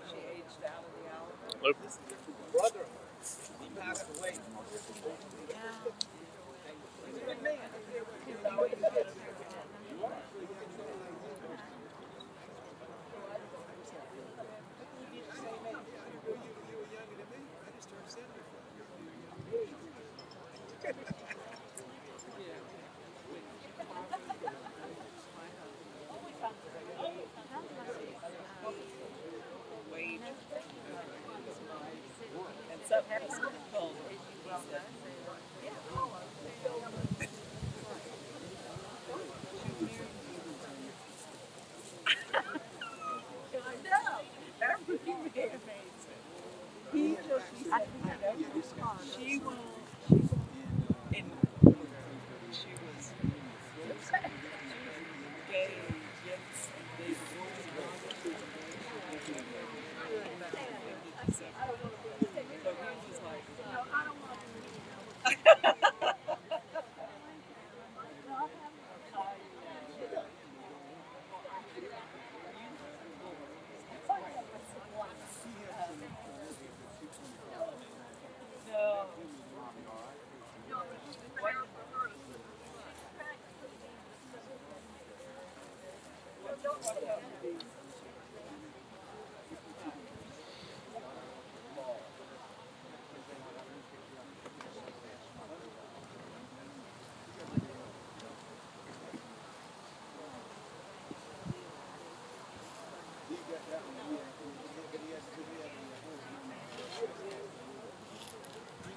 She aged out of the album. Nope. Brother, he passed away. He's a good man. He's always been a good man.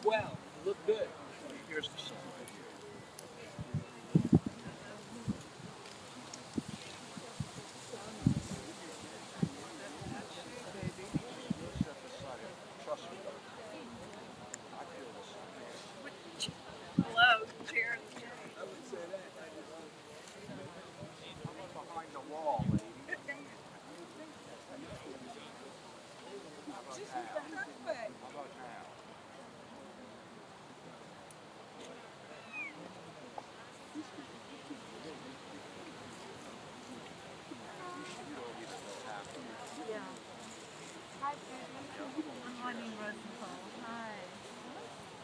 Well, look good. Here's the song. Hello, Sharon. I would say that. I'm behind the wall, lady. Just perfect. How about now? Yeah. Hi, I'm Arlene Rosenthal. Hi.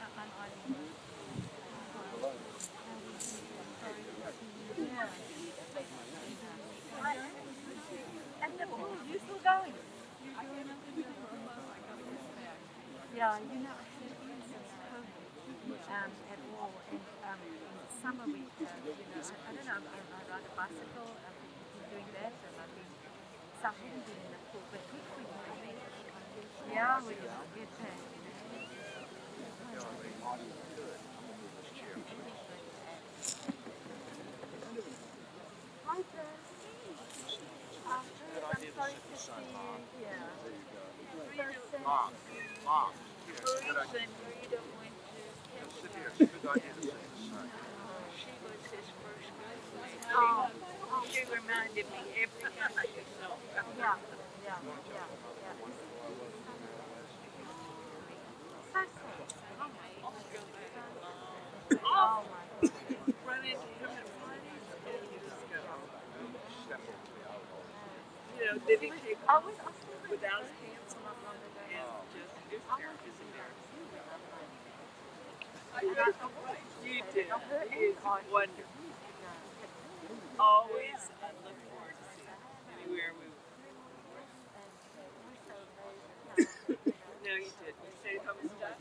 I'm Arlene. Yeah. And the pool, you still going? Yeah, you know, I haven't been since COVID at all. And in summer we, you know, I don't know, I ride a bicycle, I've been doing that, and I've been, so I haven't been in the pool, but we could maybe. Yeah, we get that, you know. Hi, Beth. I'm sorry to see you here. Mom. Rita went to It's a good idea to sing the song. She was his first girlfriend. She reminded me every time she saw her. Yeah. So sad. Oh my God. Run into him at Fridays and he just go. You know, did he take off without his pants on and just is embarrassing. You did. He is wonderful. Always I look forward to seeing him anywhere we No, you did. You stayed home and stuff?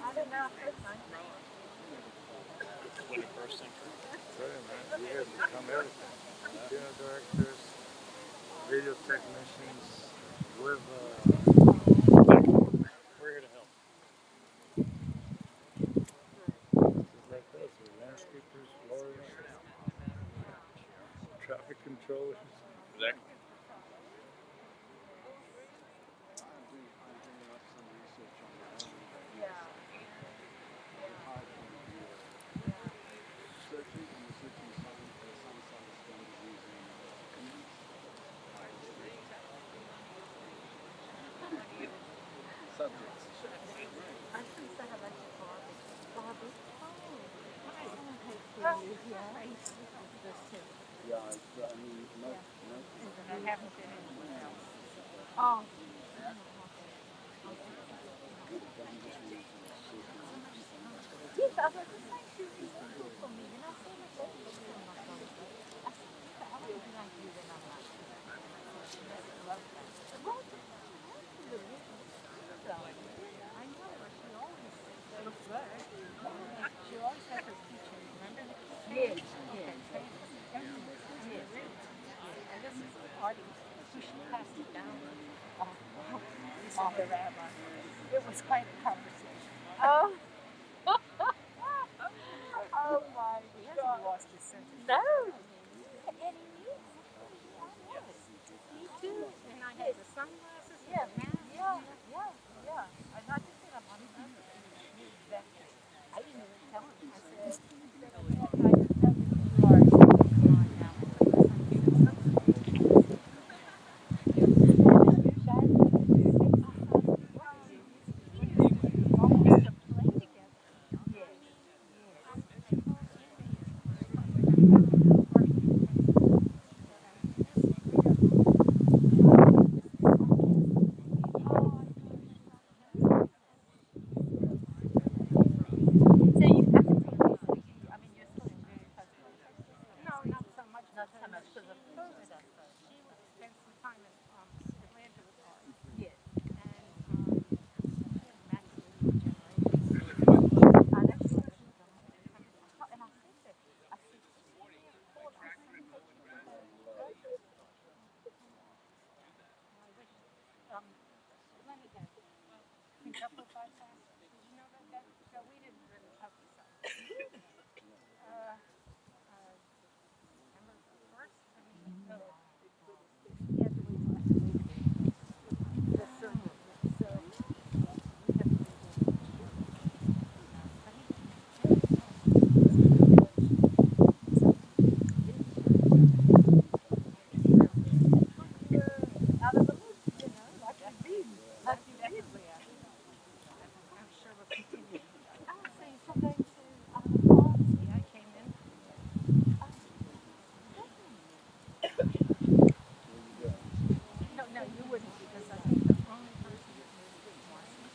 I don't know. 21st century. Man. You guys become everything. Piano directors, video technicians, with We're here to help. like us, landscapers, florists, traffic controllers. Exactly. subjects. I think that I like the garbage. Garbage? Oh, yeah, I used to listen to this too. Yeah, I mean, And I haven't been anywhere else. Oh. Yes, I was just saying to you, it's simple for me. And I feel like that's the reason I'm not going to. I said, Rita, I want to be like you when I'm not. I love that. Well, absolutely. So, I know her. She always looks good. She always has her keychain. Remember the keychain? Yes, yes. Yes. And this is the party who she passed it down. The rabbi. It was quite a conversation. Oh. Oh my God. He hasn't lost his sense of humor. No. And he needs to be honest. Me too. And I had the sunglasses and the mask. Yeah. And I just said, I'm on the other. Exactly. I didn't even tell him. I said, I just said, you are. Come on now. Not so much because of COVID. She spent some time in Atlanta with ours. Yes. And immaculate regeneration. I know she was. And I said that. I said, hold on. Let me guess. Exemplified fast. Did you know that? So we didn't really publicize. Remember the first? No. He had to wait till after the surgery. So we have to wait till out of the loop, like I did. Like you definitely are. I'm sure we'll continue. I was saying something to the policy. I came in. No, you wouldn't because I think the only person that moved was Marcy.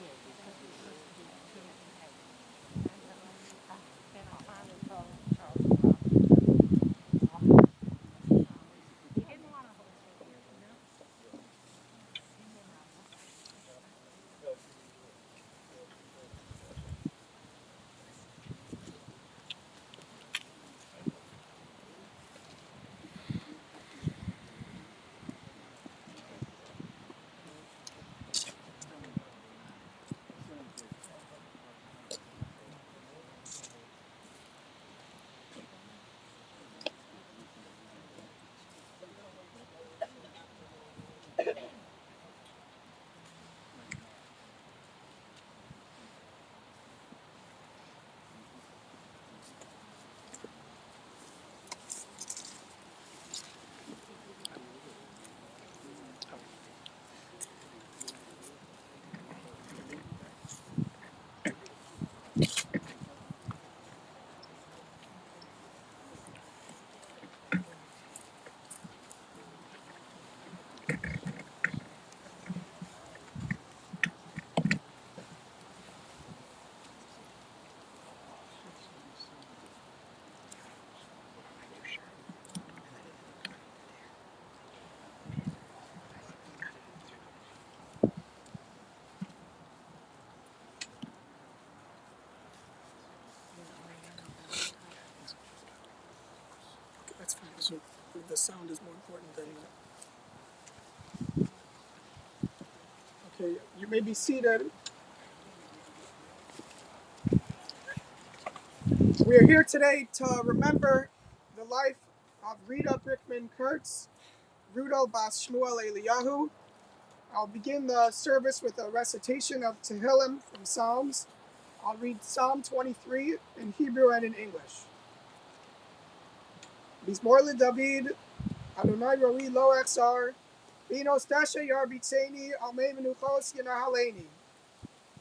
Yeah, because it was supposed to be two and a half. Then I finally told Charleston. He didn't want to hold me here, That's fine. So the sound is more important than that. Okay, you may be seated. We are here today to remember the life of Rita Brickman Kurtz, Rudel Bas Shmuel Eliyahu. I'll begin the service with a recitation of Tehillim from Psalms. I'll read Psalm 23 in Hebrew and in English. Mizmor LeDavid, Adonai Roi Lo Echzar, Binos Dasha Yarbitseni, Alme Menuchos Yanahaleni.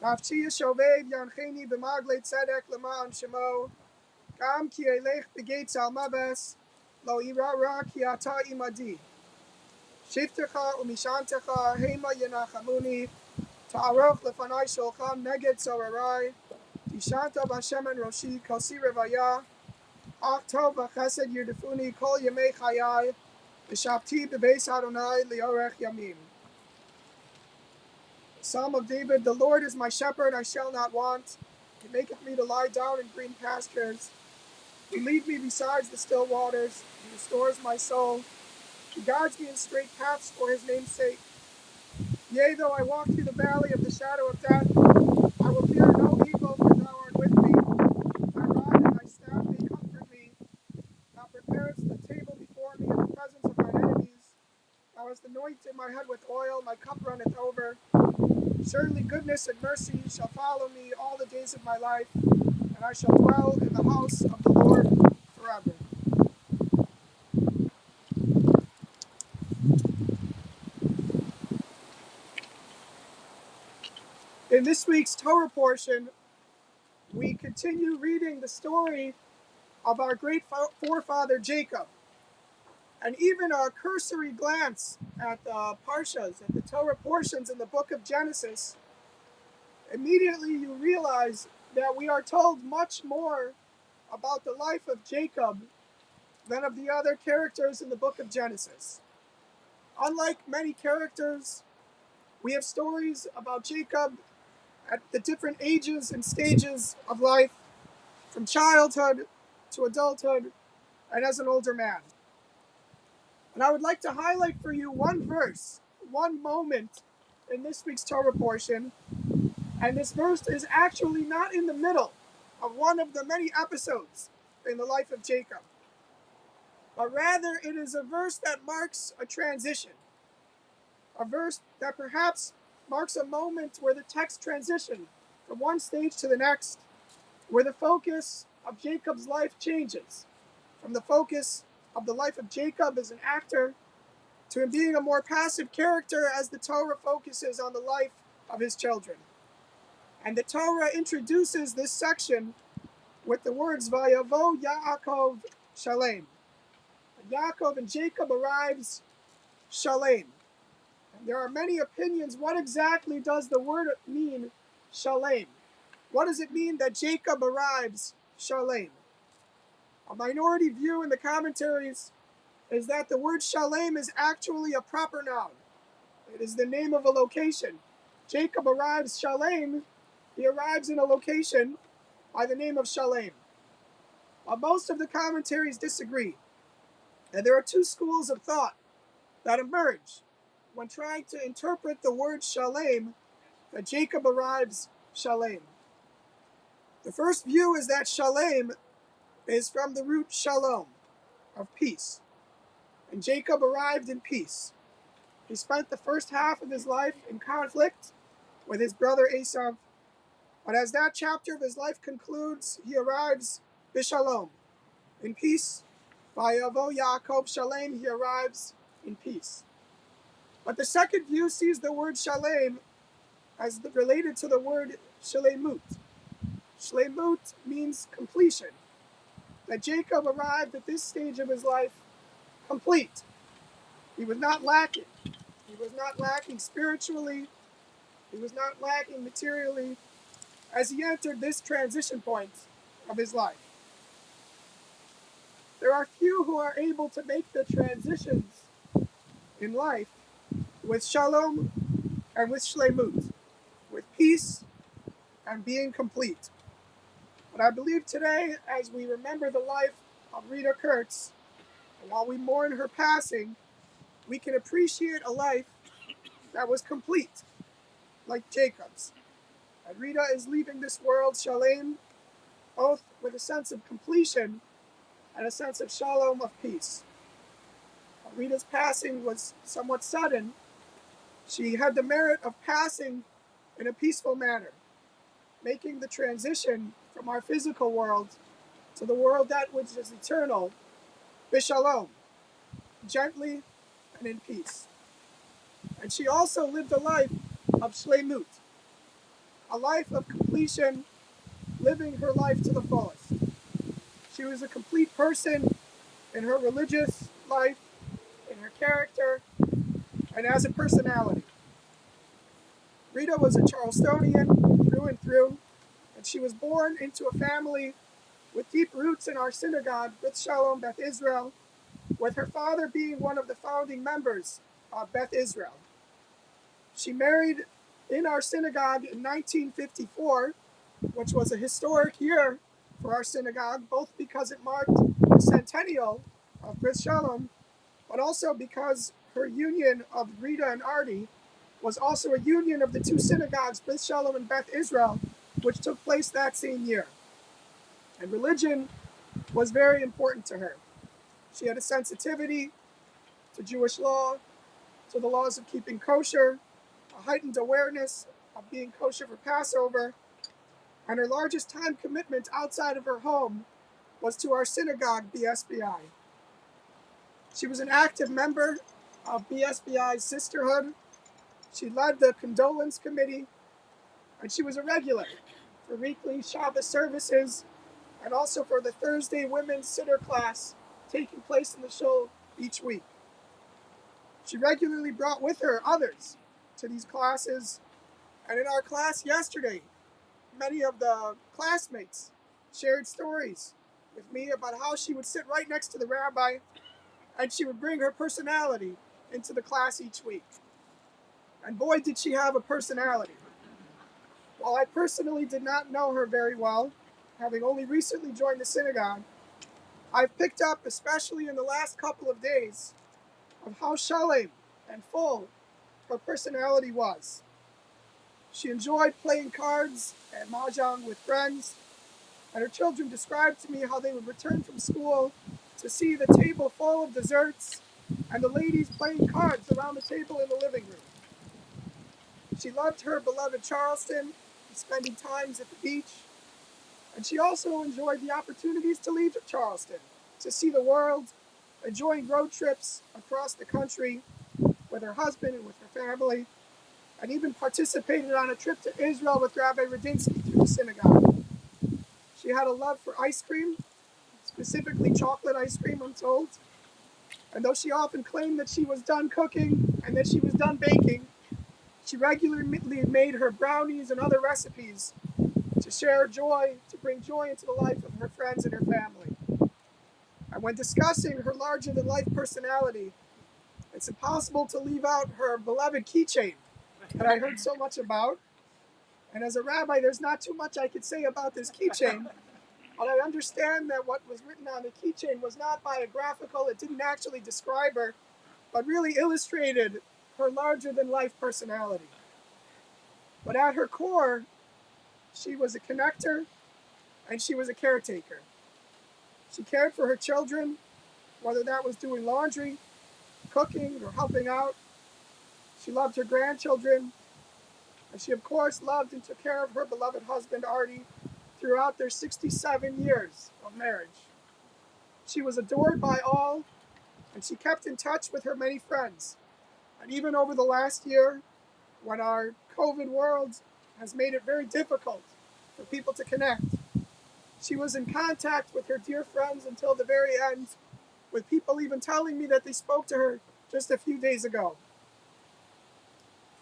Nafchi Shoved Yancheni B'magle Tzedek Lema'an Shemo. Gam Ki Elech B'gates Al Mabes. Lo Irara Ki Ata Imadi. Shiftecha Umishantecha Hema Yanachamuni. Ta'aroch Lefanai Sholcham Neged Sorarai. Tishanta B'Hashem Roshi Kosi Revaya. Ach Tov V'Chesed Yerdefuni Kol Yemei Chayai. V'Shavti B'Beis Adonai Liorech Yamim. Psalm of David, the Lord is my shepherd, I shall not want. He maketh me to lie down in green pastures. He lead me beside the still waters. He restores my soul. He guides me in straight paths for his name's sake. Yea, though I walk through the valley of the shadow of death, I will fear no evil, for thou art with me. Thy rod and thy staff, they comfort me. Thou preparest the table before me in the presence of mine enemies. Thou hast anointed my head with oil, my cup runneth over. Surely goodness and mercy shall follow me all the days of my life, and I shall dwell in the house of the Lord forever. In this week's Torah portion, we continue reading the story of our great forefather Jacob. And even a cursory glance at the parshas, at the Torah portions in the book of Genesis, immediately you realize that we are told much more about the life of Jacob than of the other characters in the book of Genesis. Unlike many characters, we have stories about Jacob at the different ages and stages of life, from childhood to adulthood and as an older man. And I would like to highlight for you one verse, one moment in this week's Torah portion. And this verse is actually not in the middle of one of the many episodes in the life of Jacob, but rather it is a verse that marks a transition, a verse that perhaps marks a moment where the text transitions from one stage to the next, where the focus of Jacob's life changes from the focus of the life of Jacob as an actor to him being a more passive character as the Torah focuses on the life of his children. And the Torah introduces this section with the words, Vayavo Yaakov Shalem. Yaakov and Jacob arrives Shalem. And there are many opinions. What exactly does the word mean, Shalem? What does it mean that Jacob arrives Shalem? A minority view in the commentaries is that the word Shalem is actually a proper noun. It is the name of a location. Jacob arrives Shalem. He arrives in a location by the name of Shalem. Most of the commentaries disagree. And there are two schools of thought that emerge when trying to interpret the word Shalem, that Jacob arrives Shalem. The first view is that Shalem is from the root Shalom, of peace. And Jacob arrived in peace. He spent the first half of his life in conflict with his brother Esau, but as that chapter of his life concludes, he arrives Bishalom, in peace. Vayavo Yaakov Shalem, he arrives in peace. But the second view sees the word Shalem as related to the word Shalemut. Shalemut means completion. That Jacob arrived at this stage of his life complete. He was not lacking. He was not lacking spiritually. He was not lacking materially as he entered this transition point of his life. There are few who are able to make the transitions in life with shalom and with shlemut, with peace and being complete. But I believe today, as we remember the life of Rita Kurtz, and while we mourn her passing, we can appreciate a life that was complete, like Jacob's. And Rita is leaving this world, shalom, both with a sense of completion and a sense of shalom, of peace. Rita's passing was somewhat sudden. She had the merit of passing in a peaceful manner, making the transition from our physical world to the world that which is eternal, bishalom, gently and in peace. And she also lived a life of shleimut, a life of completion, living her life to the fullest. She was a complete person in her religious life, in her character, and as a personality. Rita was a Charlestonian through and through, and she was born into a family with deep roots in our synagogue, Brith Sholom, Beth Israel, with her father being one of the founding members of Beth Israel. She married in our synagogue in 1954, which was a historic year for our synagogue, both because it marked the centennial of Brith Sholom, but also because her union of Rita and Artie was also a union of the two synagogues, Brith Sholom and Beth Israel, which took place that same year. And religion was very important to her. She had a sensitivity to Jewish law, to the laws of keeping kosher, a heightened awareness of being kosher for Passover, and her largest time commitment outside of her home was to our synagogue, BSBI. She was an active member of BSBI's sisterhood. She led the condolence committee, and she was a regular for weekly Shabbos services and also for the Thursday women's sitter class taking place in the shul each week. She regularly brought with her others to these classes, and in our class yesterday, many of the classmates shared stories with me about how she would sit right next to the rabbi and she would bring her personality into the class each week. And boy, did she have a personality. While I personally did not know her very well, having only recently joined the synagogue, I've picked up, especially in the last couple of days, of how shalom and full her personality was. She enjoyed playing cards and mahjong with friends, and her children described to me how they would return from school to see the table full of desserts and the ladies playing cards around the table in the living room. She loved her beloved Charleston, spending times at the beach, and she also enjoyed the opportunities to leave Charleston, to see the world, enjoying road trips across the country with her husband and with her family, and even participated on a trip to Israel with Rabbi Radinsky through the synagogue. She had a love for ice cream, specifically chocolate ice cream, I'm told. And though she often claimed that she was done cooking and that she was done baking, she regularly made her brownies and other recipes to share joy, to bring joy into the life of her friends and her family. And when discussing her larger-than-life personality, it's impossible to leave out her beloved keychain that I heard so much about. And as a rabbi, there's not too much I could say about this keychain, but I understand that what was written on the keychain was not biographical, it didn't actually describe her, but really illustrated her larger-than-life personality. But at her core, she was a connector and she was a caretaker. She cared for her children, whether that was doing laundry, cooking, or helping out. She loved her grandchildren, and she of course loved and took care of her beloved husband Artie throughout their 67 years of marriage. She was adored by all, and she kept in touch with her many friends. And even over the last year, when our COVID world has made it very difficult for people to connect, she was in contact with her dear friends until the very end, with people even telling me that they spoke to her just a few days ago.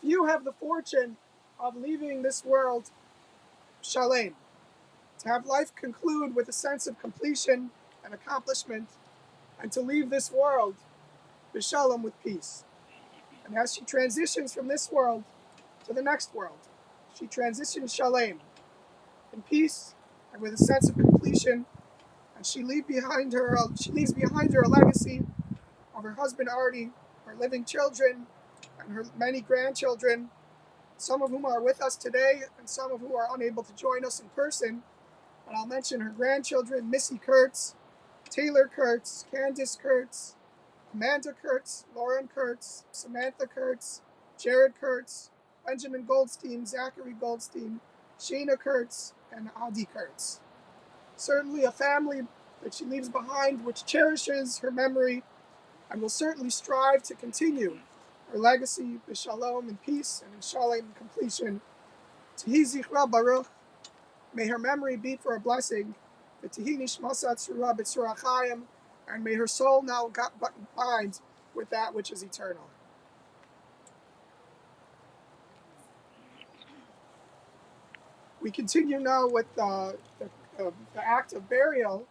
Few have the fortune of leaving this world shalom, to have life conclude with a sense of completion and accomplishment, and to leave this world b'shalom, with peace. And as she transitions from this world to the next world, she transitions shalom, in peace and with a sense of completion, and she leaves behind her a legacy of her husband Artie, her living children, and her many grandchildren, some of whom are with us today and some of whom are unable to join us in person. But I'll mention her grandchildren, Missy Kurtz, Taylor Kurtz, Candace Kurtz, Amanda Kurtz, Lauren Kurtz, Samantha Kurtz, Jared Kurtz, Benjamin Goldstein, Zachary Goldstein, Shayna Kurtz, and Adi Kurtz. Certainly a family that she leaves behind which cherishes her memory and will certainly strive to continue her legacy, b'shalom, in peace, and in shalom, completion. Tehi zichra baruch. May her memory be for a blessing. V'tehi nishmasat tzura b'tzura chayim. And may her soul now bind with that which is eternal. We continue now with the act of burial.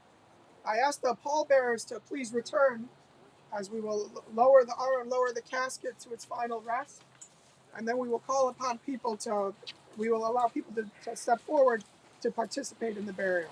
I ask the pallbearers to please return as we will lower the aron, lower the casket to its final rest. And then we will call upon people we will allow people to step forward to participate in the burial.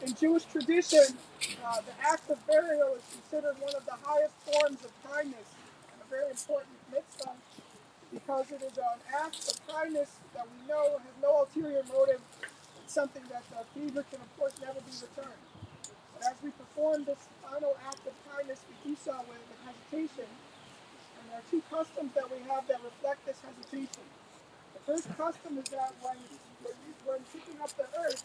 In Jewish tradition, the act of burial is considered one of the highest forms of kindness and a very important mitzvah because it is an act of kindness that we know has no ulterior motive. It's something that the favor can, of course, never be returned. But as we perform this final act of kindness, we do so with hesitation. And there are two customs that we have that reflect this hesitation. The first custom is that when picking up the earth,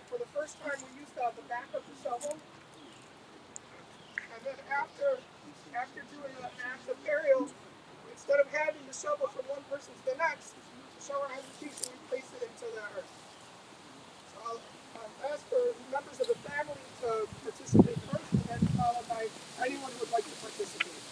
for the first time we use the back of the shovel. And then after doing an act of burial, instead of handing the shovel from one person to the next, to show our hesitation, we place it into the earth. So I'll ask for members of the family to participate first, and then followed by anyone who would like to participate.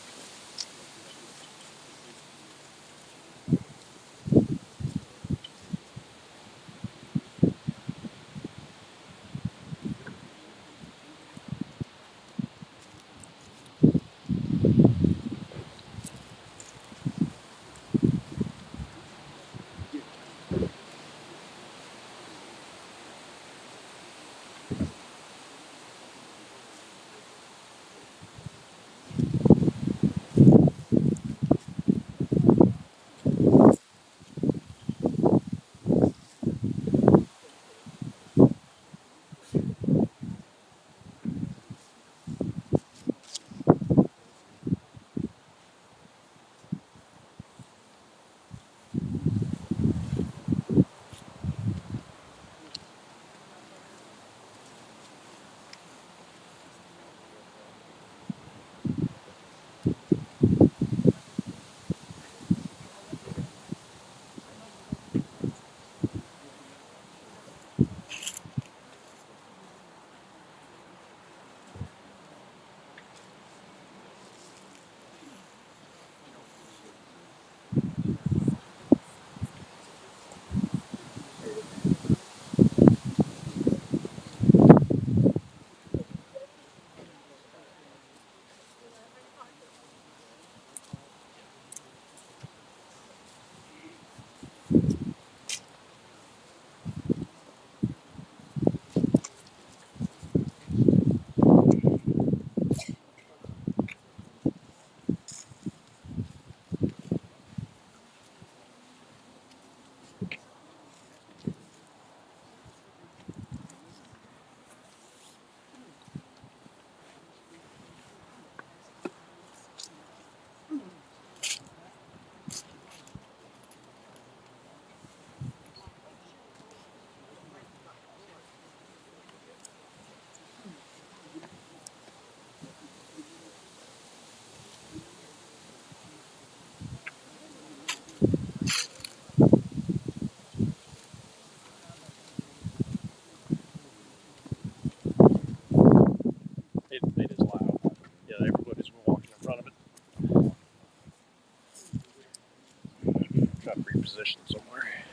position somewhere.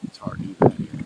It's hard to do that here.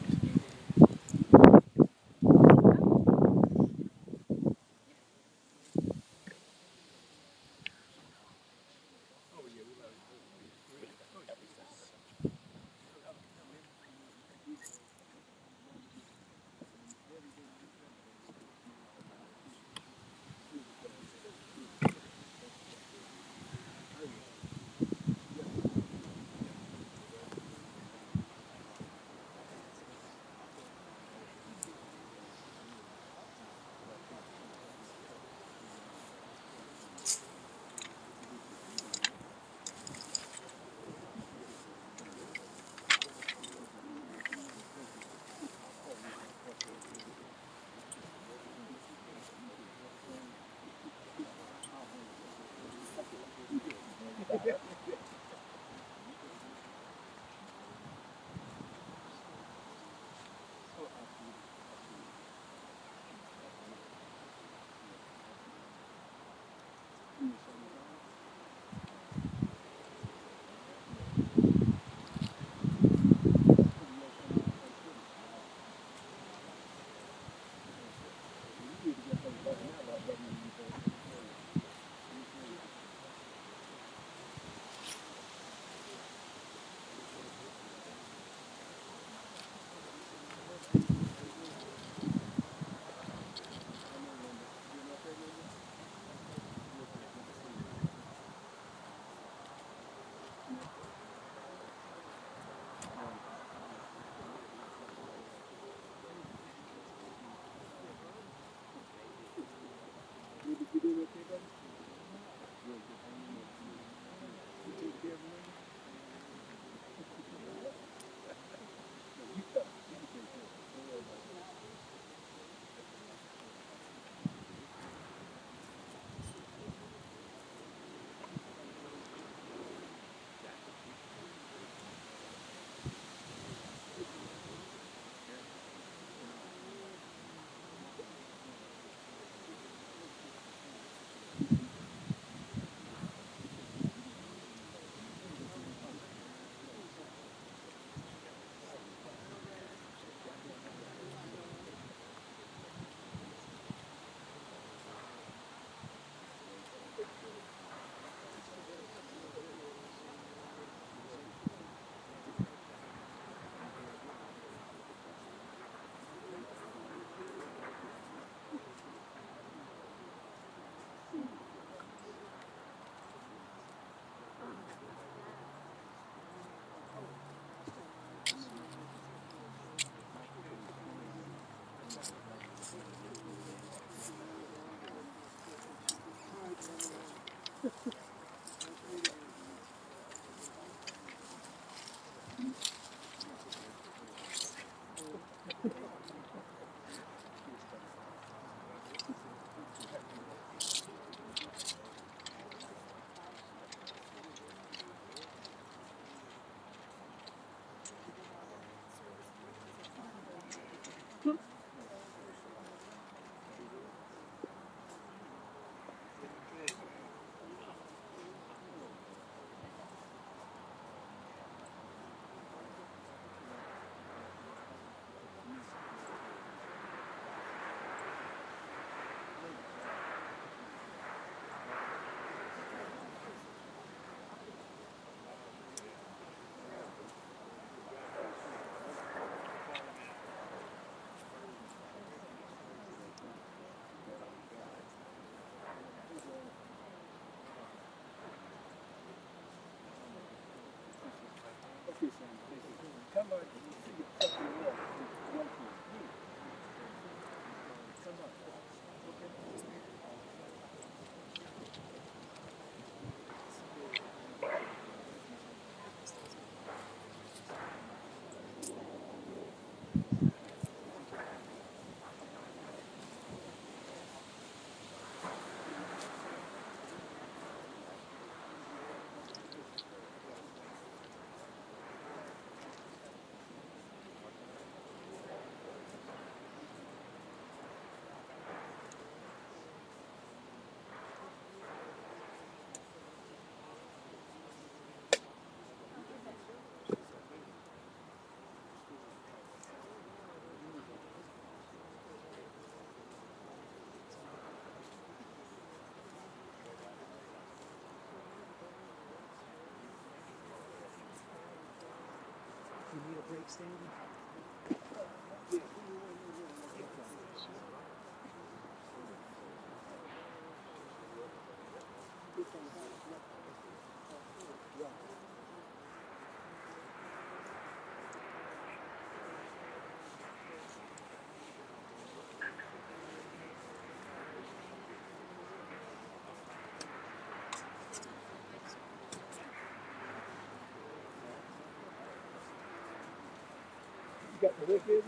Got the wicked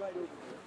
right over there.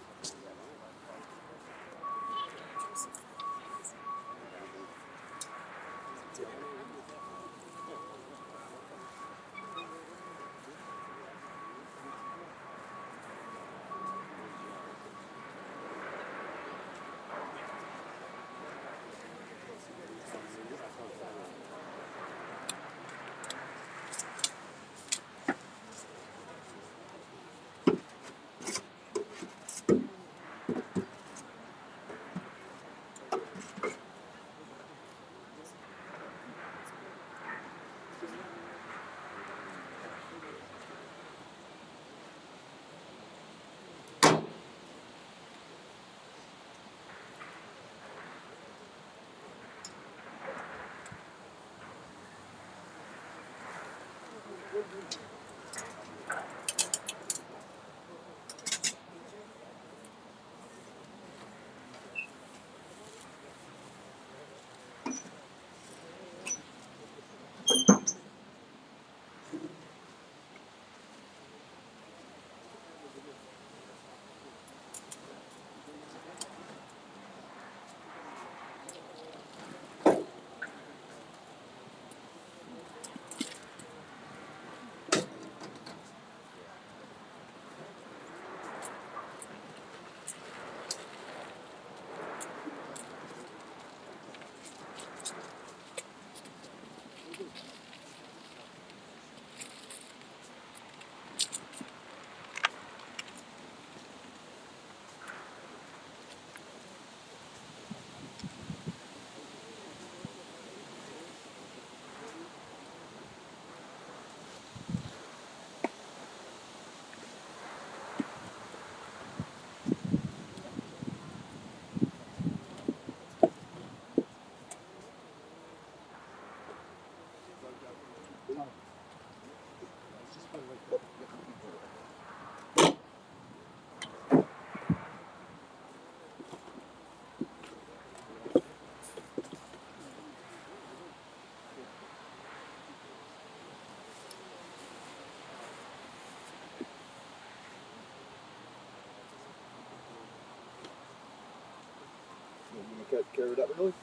You want to carry it up really?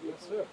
Yes, sir.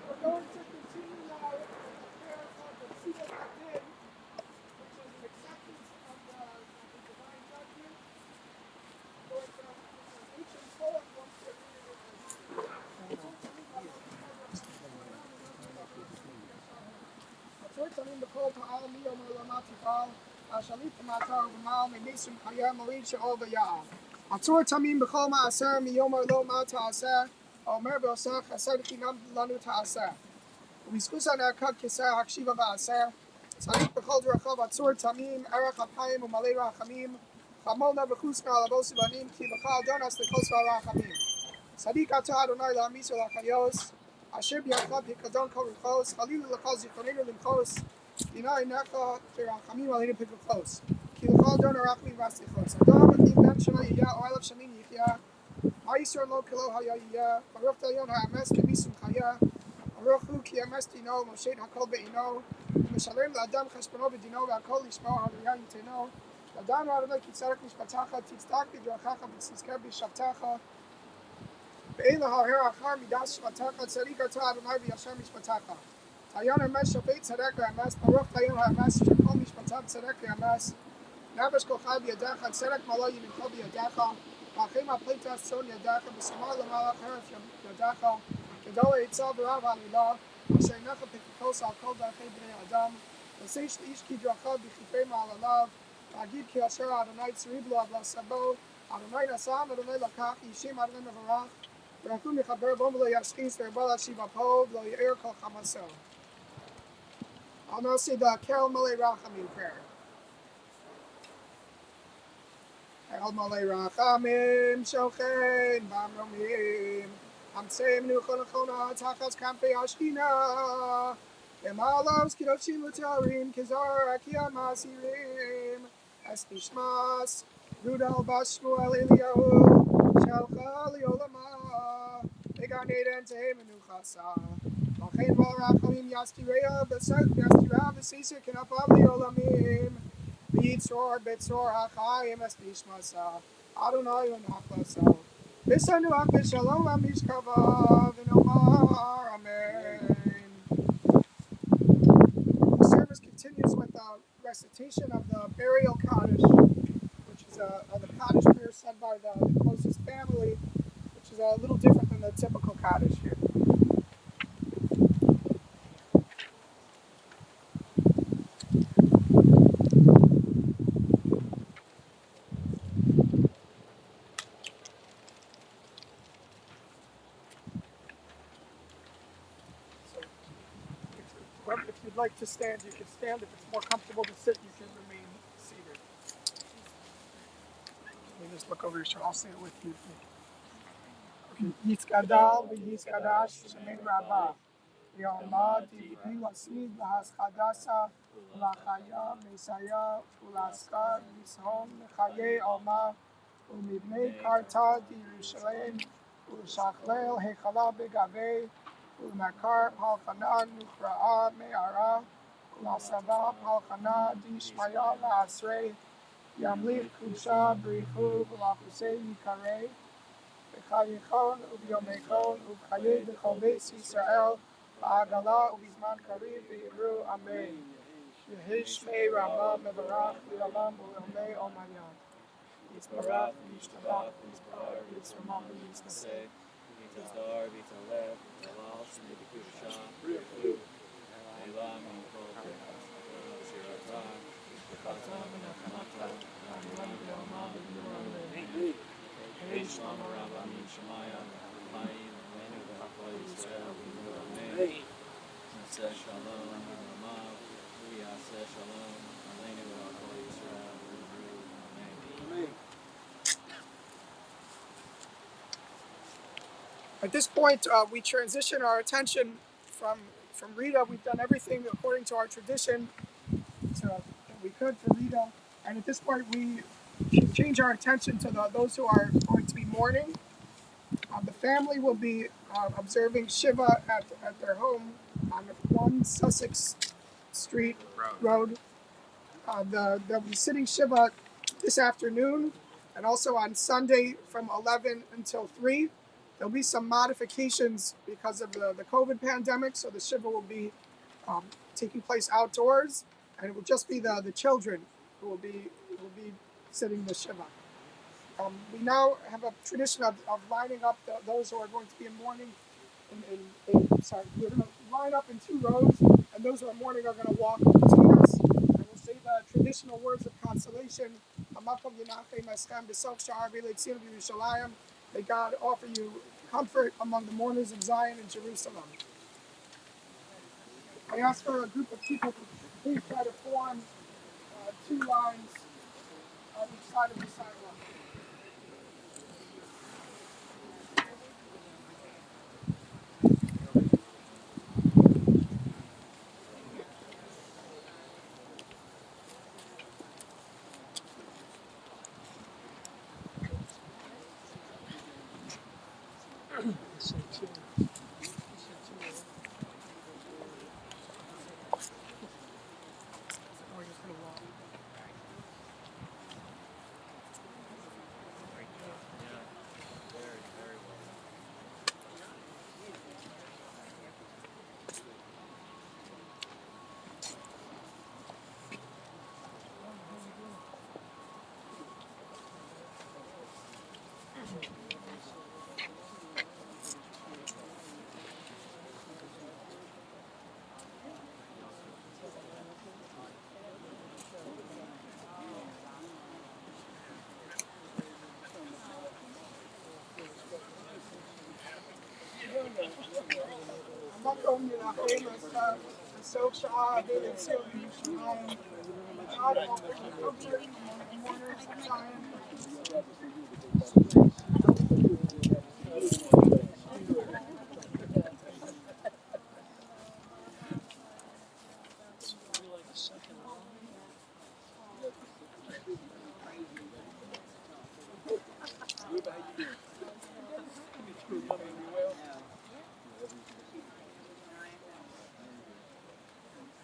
We're going to continue now with the prayer called the Recitation of Tehillim, which is an acceptance of the divine judgment. So it's an ancient poem once they read it עצור תמים בכל פעל מי אומר לו מה תפעל השליט במעטר ובמעל מניסים חיה מוריד שאול ויעל עצור תמים בכל מעשר מי אומר לו מה תעשה האומר ועושה חסד חינם לנו תעשה ובזכות הנעקד כסר הקשיבה ועשר צדיק בכל דרכיו עצור תמים ערך אפיים ומלא רחמים חמולנה וחוסנה על אבוס ובנים כי לך אדונס לכוס והרחמים צדיק אתה אדוני להעמיס ולחיוס אשר בידך פיקדון כל רכוס חלילה לך זיכרוננו למחוס הנה עיניך כרחמים עלינו פיקדוס כי לך אדון הרחמים והסליחוס אדם אם בן שנה יהיה או 1000 שנים יחיה מה יסור לו כלא היה יהיה ברוך דיין האמס כמיסום חיה ברוך הוא כי אמס דינו מושט הכל בעינו ומשלם לאדם חשבונו בדינו והכל לשמור הראייה יתנו לאדם אדוני כי צדק משפטך תצדק בדרכך ותזכר בשבתך ואין להרהר אחר מידס שבתך צדיק אתה אדוני וישר משפטך דיין האמס שופט צדק ואמס ברוך דיין האמס שכל משפטיו צדק ואמס נפש כל חי בידך צדק מלא ימינך בידך ואחים הפליטה צאן ידך ושמר למעלה חרף ידך גדול העצה ורב העלילה אשר אינך פיקדוס על כל דרכי בני אדם ועשה איש כדרכיו בכיפי מעלליו להגיד כי אשר אדוני צריב לו עד לסבו אדוני נשא אדוני לקח אישים אדוני מברך ורחום מחבר בו ולא ישחיס והרבה להשיב אפו ולא יאר כל חמסו. I'll now say the Carol Malay Rachamim prayer. Carol Malay Rachamim Shochen Bamromim Hamtseim Nuchon Chona Tachas Kampe Ashkina Emalos Kidoshim Lutarim Kizar Akia Masirim Esbishmas Rudal Bashmuel Eliyahu Shalcha Liolama Beganeden Tehem Nuchasa Malchein Val Rachamim Yaskireya Yaskira Vesisir Kenapab Liolamim Yitzor Betzor HaChaim Esbishmasa Adonai Unachlasa V'sanu Shalom Amishkava V'nomar Amen. The service continues with the recitation of the burial Kaddish, which is the Kaddish prayer said by the closest family, which is a little different than the typical Kaddish here. If you'd like to stand, you can stand. If it's more comfortable to sit, you can remain seated. Let me just look over your shoulder. I'll say it with you. Yitzkadal v'yitzkadash shemin rabah v'yomad v'hi lasid v'haschadasa v'lachaya mesaya v'laskar v'ishon v'chaye alma v'mibnei karta d'Yerushalayim v'shachlel hechala begavei v'makar palchana nuchra'a me'ara v'lasava palchana d'ishmaya la'asrei yamlich kusha b'richu v'lachusei yikarei B'chayichon u'b'yomeichon u'b'chayi b'chol beis Yisrael ba'agala u'b'zman kariv v'yivru Amen. Yehi shmei Rama mevarach v'yalam u'yomei omayan. Yisbarach v'yishtabach v'yisbar v'yisramach v'yisnaseh. V'yitzadar v'yitzalef v'yalal shmei b'kusha b'richu Elam yikol v'yishiratan At this point, we transition our attention from Rita. We've done everything according to our tradition that we could for Rita. And at this point, we change our attention to those who are going to be mourning. The family will be observing Shiva at their home on 1 Sussex Street Road. They'll be sitting Shiva this afternoon and also on Sunday from 11 until 3. There'll be some modifications because of the COVID pandemic, so the Shiva will be taking place outdoors, and it will just be the children who will be sitting the Shiva. We now have a tradition of lining up those who are going to be in mourning. We're going to line up in 2 rows, and those who are mourning are going to walk between us. And we'll say the traditional words of consolation. May God offer you comfort among the mourners of Zion and Jerusalem. I ask for a group of people to please try to form 2 lines on each side of the sidewalk.